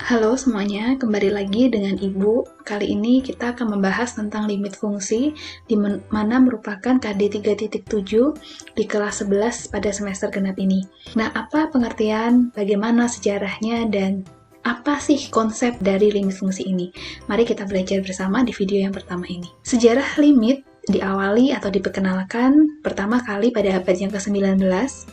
Halo semuanya, kembali lagi dengan Ibu. Kali ini kita akan membahas tentang limit fungsi, di mana merupakan KD 3.7 di kelas 11 pada semester genap ini. Nah, apa pengertian, bagaimana sejarahnya, dan apa sih konsep dari limit fungsi ini? Mari kita belajar bersama di video yang pertama ini. Sejarah limit diawali atau diperkenalkan pertama kali pada abad yang ke-19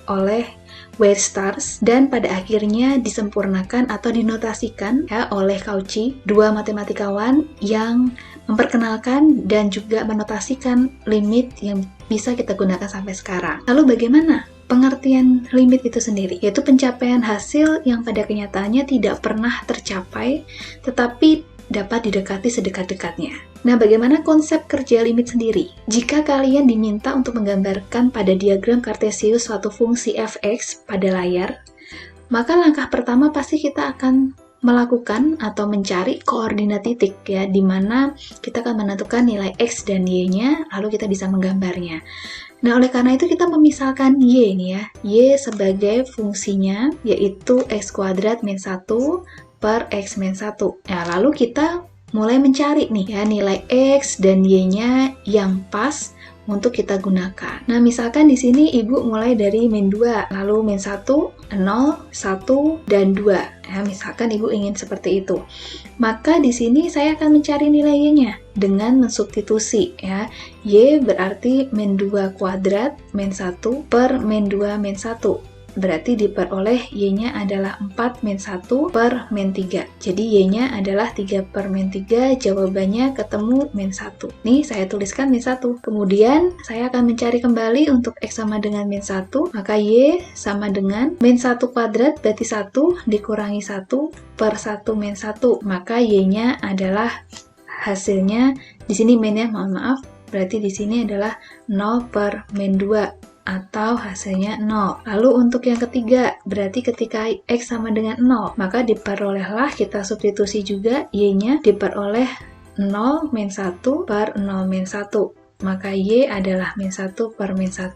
oleh Weierstrass dan pada akhirnya disempurnakan atau dinotasikan oleh Cauchy, dua matematikawan yang memperkenalkan dan juga menotasikan limit yang bisa kita gunakan sampai sekarang. Lalu bagaimana pengertian limit itu sendiri? Yaitu pencapaian hasil yang pada kenyataannya tidak pernah tercapai, tetapi dapat didekati sedekat-dekatnya. Nah, bagaimana konsep kerja limit sendiri? Jika kalian diminta untuk menggambarkan pada diagram Kartesius suatu fungsi fx pada layar, maka langkah pertama pasti kita akan melakukan atau mencari koordinat titik ya, di mana kita akan menentukan nilai x dan y-nya, lalu kita bisa menggambarnya. Nah, oleh karena itu kita memisalkan y nih ya, y sebagai fungsinya yaitu x kuadrat min 1 per x min 1. Nah, lalu kita mulai mencari nih ya nilai x dan y-nya yang pas untuk kita gunakan. Nah, misalkan di sini Ibu mulai dari min 2, lalu min 1, 0, 1, dan 2. Ya, misalkan Ibu ingin seperti itu. Maka di sini saya akan mencari nilai y-nya dengan mensubstitusi ya. Y berarti min 2 kuadrat min 1 per min 2 min 1. Berarti diperoleh y-nya adalah 4 min 1 per min 3. Jadi y-nya adalah 3 per min 3, jawabannya ketemu min 1. Nih, saya tuliskan min 1. Kemudian, saya akan mencari kembali untuk x sama dengan min 1, maka y sama dengan min 1 kuadrat, berarti 1 dikurangi 1 per 1 min 1. Maka y-nya adalah hasilnya, di sini min ya, mohon maaf, berarti di sini adalah 0 per min 2. Atau hasilnya 0. Lalu untuk yang ketiga, berarti ketika x sama dengan 0, maka diperolehlah kita substitusi juga y-nya diperoleh 0 min 1 per 0 min 1. Maka y adalah min 1 per min 1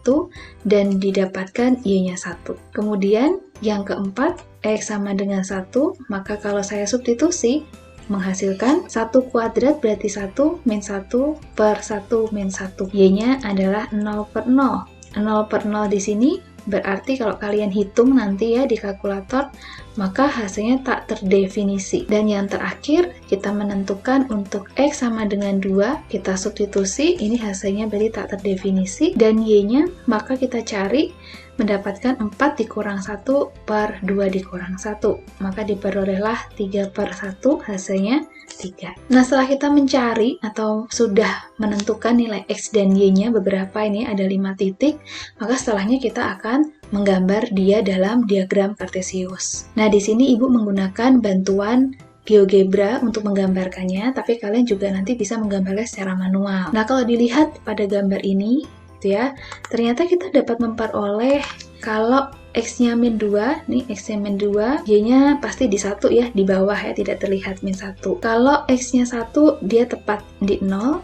dan didapatkan y-nya 1. Kemudian yang keempat, x sama dengan 1, maka kalau saya substitusi menghasilkan 1 kuadrat berarti 1 min 1 per 1 min 1. Y-nya adalah 0 per 0. 0 per 0 di sini berarti kalau kalian hitung nanti ya di kalkulator, maka hasilnya tak terdefinisi. Dan yang terakhir, kita menentukan untuk x sama dengan 2, kita substitusi, ini hasilnya berarti tak terdefinisi, dan y-nya maka kita cari mendapatkan 4 dikurang 1 per 2 dikurang 1. Maka diperolehlah 3 per 1, hasilnya 3. Nah, setelah kita mencari atau sudah menentukan nilai x dan y-nya beberapa, ini ada 5 titik, maka setelahnya kita akan menggambar dia dalam diagram Kartesius. Nah, di sini Ibu menggunakan bantuan GeoGebra untuk menggambarkannya, tapi kalian juga nanti bisa menggambarnya secara manual. Nah, kalau dilihat pada gambar ini, ya, ternyata kita dapat memperoleh kalau x-nya min 2, nih x-nya min 2, y-nya pasti di 1 ya, di bawah ya, tidak terlihat min 1. Kalau x-nya 1, dia tepat di 0,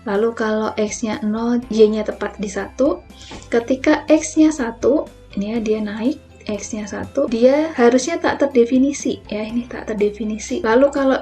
lalu kalau x-nya 0, y-nya tepat di 1, ketika x-nya 1, ini ya, dia naik, x-nya 1, dia harusnya tak terdefinisi, ya, ini tak terdefinisi. Lalu kalau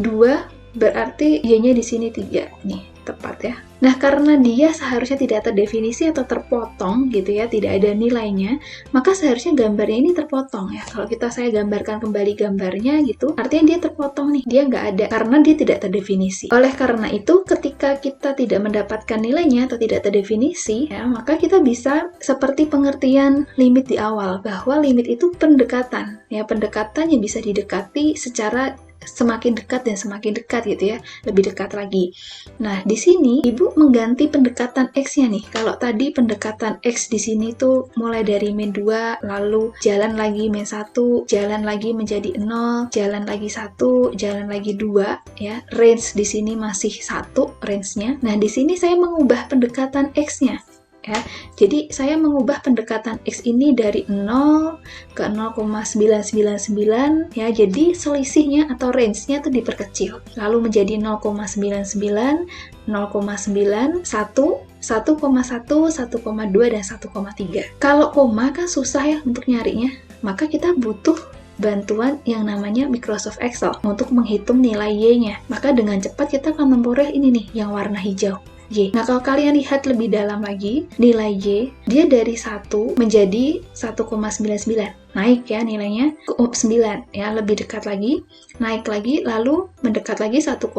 2, berarti y-nya di sini 3, nih, tepat ya. Nah, karena dia seharusnya tidak terdefinisi atau terpotong gitu ya, tidak ada nilainya, maka seharusnya gambarnya ini terpotong ya. Kalau saya gambarkan kembali gambarnya gitu, artinya dia terpotong nih, dia nggak ada, karena dia tidak terdefinisi. Oleh karena itu, ketika kita tidak mendapatkan nilainya atau tidak terdefinisi, ya, maka kita bisa seperti pengertian limit di awal, bahwa limit itu pendekatan, ya, pendekatan yang bisa didekati secara semakin dekat dan semakin dekat gitu ya, lebih dekat lagi. Nah, di sini Ibu mengganti pendekatan x-nya nih. Kalau tadi pendekatan x di sini tuh mulai dari min 2, lalu jalan lagi min 1, jalan lagi menjadi 0, jalan lagi 1, jalan lagi 2 ya. Range di sini masih 1 range-nya. Nah, di sini saya mengubah pendekatan x-nya. Ya, jadi saya mengubah pendekatan x ini dari 0 ke 0,999 ya, jadi selisihnya atau range-nya tuh diperkecil, lalu menjadi 0,99, 0,9, 1, 1,1, 1,2, dan 1,3. Kalau koma kan susah ya untuk nyarinya, maka kita butuh bantuan yang namanya Microsoft Excel untuk menghitung nilai Y-nya. Maka dengan cepat kita akan memperoleh ini nih, yang warna hijau. Y. Nah, kalau kalian lihat lebih dalam lagi, nilai Y, dia dari 1 menjadi 1,99. Naik ya nilainya ke 9, ya, lebih dekat lagi, naik lagi, lalu mendekat lagi 1,9,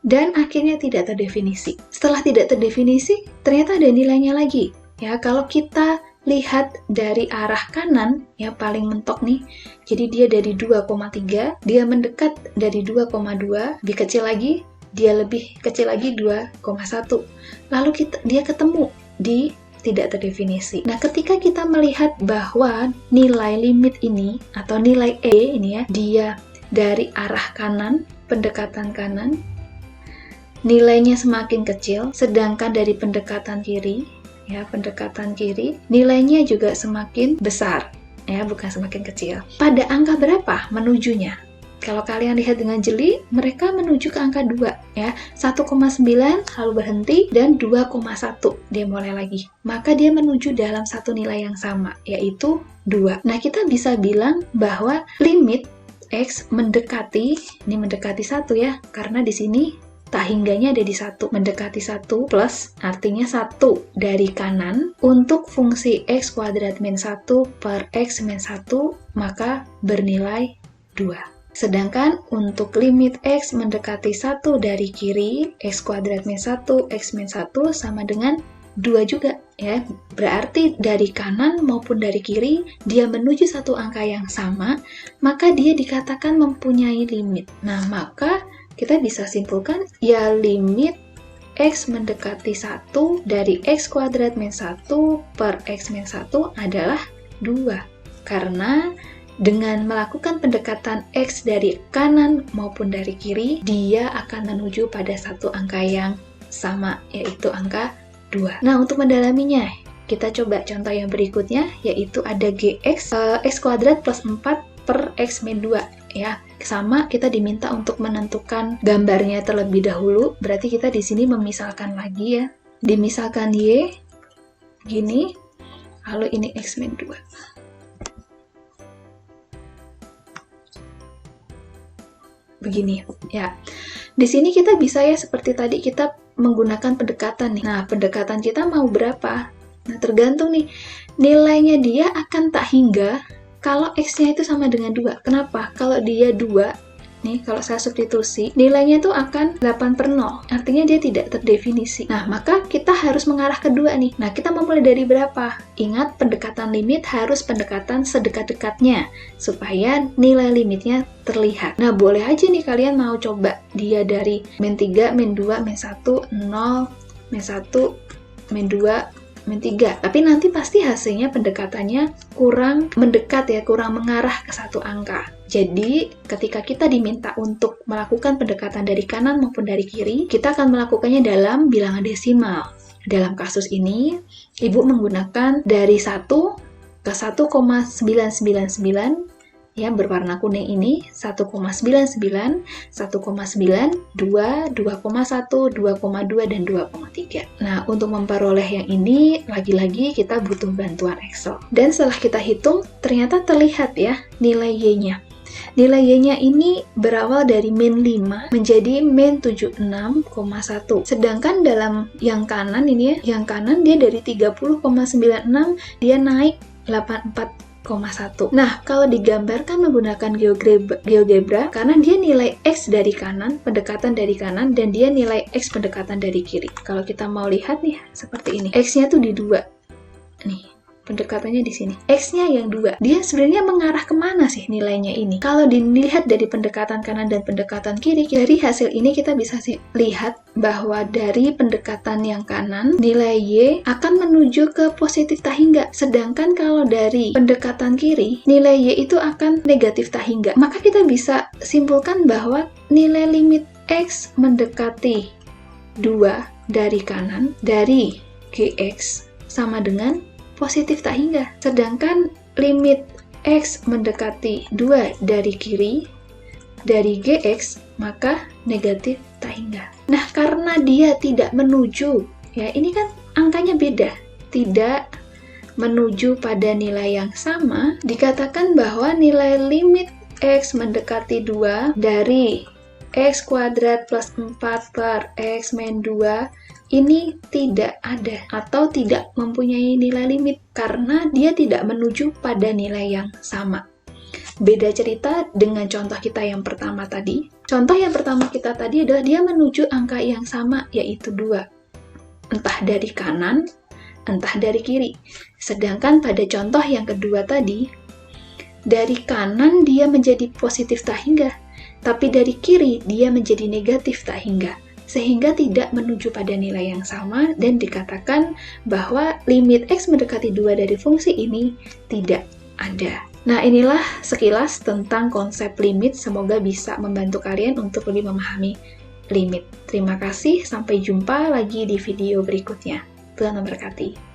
dan akhirnya tidak terdefinisi. Setelah tidak terdefinisi, ternyata ada nilainya lagi. Ya, kalau kita lihat dari arah kanan, ya paling mentok nih, jadi dia dari 2,3, dia mendekat dari 2,2, lebih kecil lagi, dia lebih kecil lagi 2,1. Lalu dia ketemu di tidak terdefinisi. Nah, ketika kita melihat bahwa nilai limit ini atau nilai E ini ya, dia dari arah kanan, pendekatan kanan, nilainya semakin kecil, sedangkan dari pendekatan kiri, ya, pendekatan kiri, nilainya juga semakin besar, ya, bukan semakin kecil. Pada angka berapa menujunya? Kalau kalian lihat dengan jeli, mereka menuju ke angka 2, ya. 1,9 lalu berhenti, dan 2,1 dia mulai lagi. Maka dia menuju dalam satu nilai yang sama, yaitu 2. Nah, kita bisa bilang bahwa limit X mendekati, ini mendekati 1 ya, karena di sini tak hingganya ada di 1, mendekati 1 plus, artinya 1 dari kanan, untuk fungsi X kuadrat min 1 per X min 1, maka bernilai 2. Sedangkan untuk limit X mendekati 1 dari kiri, X kuadrat min 1, X min 1 sama dengan 2 juga, ya. Berarti dari kanan maupun dari kiri, dia menuju satu angka yang sama, maka dia dikatakan mempunyai limit. Nah, maka kita bisa simpulkan, ya limit X mendekati 1 dari X kuadrat min 1 per X min 1 adalah 2. Karena dengan melakukan pendekatan X dari kanan maupun dari kiri, dia akan menuju pada satu angka yang sama, yaitu angka 2. Nah, untuk mendalaminya, kita coba contoh yang berikutnya, yaitu ada GX, X kuadrat plus 4 per X min 2. Ya, sama, kita diminta untuk menentukan gambarnya terlebih dahulu, berarti kita di sini memisalkan lagi ya. Dimisalkan Y, gini, lalu ini X min 2. Begini ya. Di sini kita bisa ya seperti tadi kita menggunakan pendekatan nih. Nah, pendekatan kita mau berapa? Nah, tergantung nih. Nilainya dia akan tak hingga kalau X-nya itu sama dengan 2. Kenapa? Kalau dia 2, nih kalau saya substitusi, nilainya itu akan 8/0. Artinya dia tidak terdefinisi. Nah, maka kita harus mengarah ke 2 nih. Nah, kita memulai dari berapa? Ingat, pendekatan limit harus pendekatan sedekat-dekatnya, supaya nilai limitnya terlihat. Nah, boleh aja nih kalian mau coba dia dari min 3, min 2, min 1, 0, min 1, min 2, min 3. Tapi nanti pasti hasilnya pendekatannya kurang mendekat ya, kurang mengarah ke satu angka. Jadi, ketika kita diminta untuk melakukan pendekatan dari kanan maupun dari kiri, kita akan melakukannya dalam bilangan desimal. Dalam kasus ini, Ibu menggunakan dari 1 ke 1,999, ya, berwarna kuning ini, 1,99, 1,9, 2, 2,1, 2,2, dan 2,3. Nah, untuk memperoleh yang ini, lagi-lagi kita butuh bantuan Excel. Dan setelah kita hitung, ternyata terlihat ya nilai Y-nya. Nilai Y-nya ini berawal dari min 5 menjadi min 76,1. Sedangkan dalam yang kanan ini ya, yang kanan dia dari 30,96 dia naik 84,1. Nah, kalau digambarkan menggunakan GeoGebra, karena dia nilai X dari kanan, pendekatan dari kanan, dan dia nilai X pendekatan dari kiri. Kalau kita mau lihat nih, seperti ini. X-nya tuh di 2. Nih, pendekatannya di sini. X-nya yang 2. Dia sebenarnya mengarah kemana sih nilainya ini? Kalau dilihat dari pendekatan kanan dan pendekatan kiri, dari hasil ini kita bisa lihat bahwa dari pendekatan yang kanan, nilai Y akan menuju ke positif tak hingga. Sedangkan kalau dari pendekatan kiri, nilai Y itu akan negatif tak hingga. Maka kita bisa simpulkan bahwa nilai limit X mendekati 2 dari kanan, dari GX, sama dengan positif tak hingga. Sedangkan limit X mendekati 2 dari kiri, dari GX, maka negatif tak hingga. Nah, karena dia tidak menuju, ya ini kan angkanya beda, tidak menuju pada nilai yang sama, dikatakan bahwa nilai limit X mendekati 2 dari X kuadrat plus 4 per X min 2 ini tidak ada atau tidak mempunyai nilai limit karena dia tidak menuju pada nilai yang sama. Beda cerita dengan contoh kita yang pertama tadi. Contoh yang pertama kita tadi adalah dia menuju angka yang sama, yaitu 2. Entah dari kanan, entah dari kiri. Sedangkan pada contoh yang kedua tadi, dari kanan dia menjadi positif tak hingga, tapi dari kiri dia menjadi negatif tak hingga. Sehingga tidak menuju pada nilai yang sama dan dikatakan bahwa limit X mendekati 2 dari fungsi ini tidak ada. Nah, inilah sekilas tentang konsep limit. Semoga bisa membantu kalian untuk lebih memahami limit. Terima kasih, sampai jumpa lagi di video berikutnya. Tuhan memberkati.